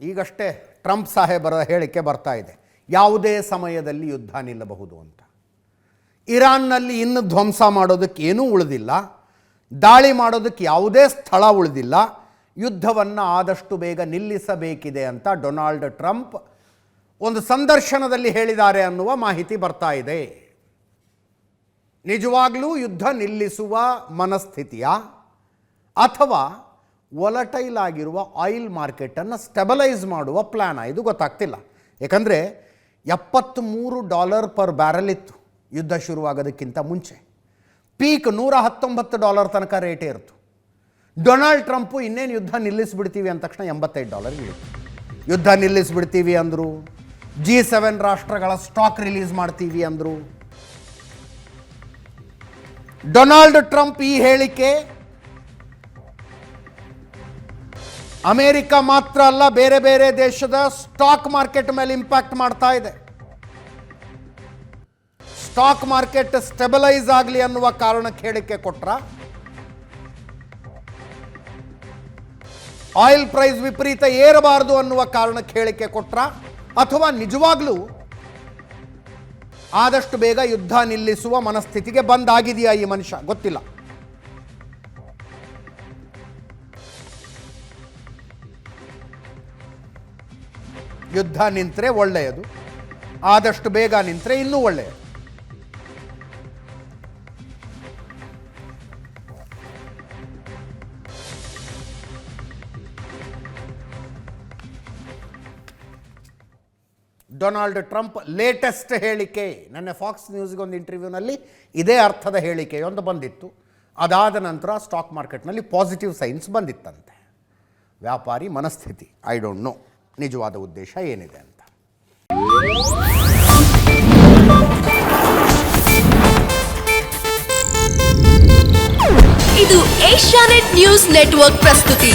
ಈಗಷ್ಟೇ ಟ್ರಂಪ್ ಸಾಹೇಬರ ಹೇಳಿಕೆ ಬರ್ತಾ ಇದೆ, ಯಾವುದೇ ಸಮಯದಲ್ಲಿ ಯುದ್ಧ ನಿಲ್ಲಬಹುದು ಅಂತ. ಇರಾನ್ನಲ್ಲಿ ಇನ್ನು ಧ್ವಂಸ ಮಾಡೋದಕ್ಕೆ ಏನೂ ಉಳಿದಿಲ್ಲ, ದಾಳಿ ಮಾಡೋದಕ್ಕೆ ಯಾವುದೇ ಸ್ಥಳ ಉಳಿದಿಲ್ಲ, ಯುದ್ಧವನ್ನು ಆದಷ್ಟು ಬೇಗ ನಿಲ್ಲಿಸಬೇಕಿದೆ ಅಂತ ಡೊನಾಲ್ಡ್ ಟ್ರಂಪ್ ಒಂದು ಸಂದರ್ಶನದಲ್ಲಿ ಹೇಳಿದ್ದಾರೆ ಅನ್ನುವ ಮಾಹಿತಿ ಬರ್ತಾ ಇದೆ. ನಿಜವಾಗ್ಲೂ ಯುದ್ಧ ನಿಲ್ಲಿಸುವ ಮನಸ್ಥಿತಿಯ ಅಥವಾ ವೊಲಟೈಲ್ ಆಗಿರುವ ಆಯಿಲ್ ಮಾರ್ಕೆಟನ್ನು ಸ್ಟೆಬಲೈಸ್ ಮಾಡುವ ಪ್ಲ್ಯಾನ್ ಇದು ಗೊತ್ತಾಗ್ತಿಲ್ಲ. ಯಾಕಂದರೆ $73 ಪರ್ ಬ್ಯಾರಲ್ ಇತ್ತು ಯುದ್ಧ ಶುರುವಾಗೋದಕ್ಕಿಂತ ಮುಂಚೆ. ಪೀಕ್ $119 ತನಕ ರೇಟೇ ಇರ್ತು. ಡೊನಾಲ್ಡ್ ಟ್ರಂಪು ಇನ್ನೇನು ಯುದ್ಧ ನಿಲ್ಲಿಸಿಬಿಡ್ತೀವಿ ಅಂದ ತಕ್ಷಣ $85 ಇಳಿತು. ಯುದ್ಧ ನಿಲ್ಲಿಸಿಬಿಡ್ತೀವಿ ಅಂದರು, G7 ರಾಷ್ಟ್ರಗಳ ಸ್ಟಾಕ್ ರಿಲೀಸ್ ಮಾಡ್ತೀವಿ ಅಂದರು. ಡೊನಾಲ್ಡ್ ಟ್ರಂಪ್ ಈ ಹೇಳಿಕೆ ಅಮೇರಿಕ ಮಾತ್ರ ಅಲ್ಲ, ಬೇರೆ ಬೇರೆ ದೇಶದ ಸ್ಟಾಕ್ ಮಾರ್ಕೆಟ್ ಮೇಲೆ ಇಂಪ್ಯಾಕ್ಟ್ ಮಾಡ್ತಾ ಇದೆ. ಸ್ಟಾಕ್ ಮಾರ್ಕೆಟ್ ಸ್ಟೆಬಲೈಸ್ ಆಗಲಿ ಅನ್ನುವ ಕಾರಣಕ್ಕೆ ಹೇಳಿಕೆ ಕೊಟ್ರ, ಆಯಿಲ್ ಪ್ರೈಸ್ ವಿಪರೀತ ಏರಬಾರದು ಅನ್ನುವ ಕಾರಣಕ್ಕೆ ಹೇಳಿಕೆ ಕೊಟ್ರ, ಅಥವಾ ನಿಜವಾಗ್ಲೂ ಆದಷ್ಟು ಬೇಗ ಯುದ್ಧ ನಿಲ್ಲಿಸುವ ಮನಸ್ಥಿತಿಗೆ ಬಂದಾಗಿದೆಯಾ ಈ ಮನುಷ್ಯ ಗೊತ್ತಿಲ್ಲ. ಯುದ್ಧ ನಿಂತರೆ ಒಳ್ಳೆಯದು, ಆದಷ್ಟು ಬೇಗ ನಿಂತರೆ ಇನ್ನೂ ಒಳ್ಳೆಯದು. ಡೊನಾಲ್ಡ್ ಟ್ರಂಪ್ ಲೇಟೆಸ್ಟ್ ಹೇಳಿಕೆ, ನನ್ನ ಫಾಕ್ಸ್ ನ್ಯೂಸ್ಗೆ ಒಂದು ಇಂಟರ್ವ್ಯೂನಲ್ಲಿ ಇದೇ ಅರ್ಥದ ಹೇಳಿಕೆಯೊಂದು ಬಂದಿತ್ತು. ಅದಾದ ನಂತರ ಸ್ಟಾಕ್ ಮಾರ್ಕೆಟ್ನಲ್ಲಿ ಪಾಸಿಟಿವ್ ಸೈನ್ಸ್ ಬಂದಿತ್ತಂತೆ. ವ್ಯಾಪಾರಿ ಮನಸ್ಥಿತಿ, ಐ ಡೋಂಟ್ ನೋ ನಿಜವಾದ ಉದ್ದೇಶ ಏನಿದೆ ಅಂತ. ಇದು ಏಷ್ಯಾನೆಟ್ ನ್ಯೂಸ್ ನೆಟ್ವರ್ಕ್ ಪ್ರಸ್ತುತಿ.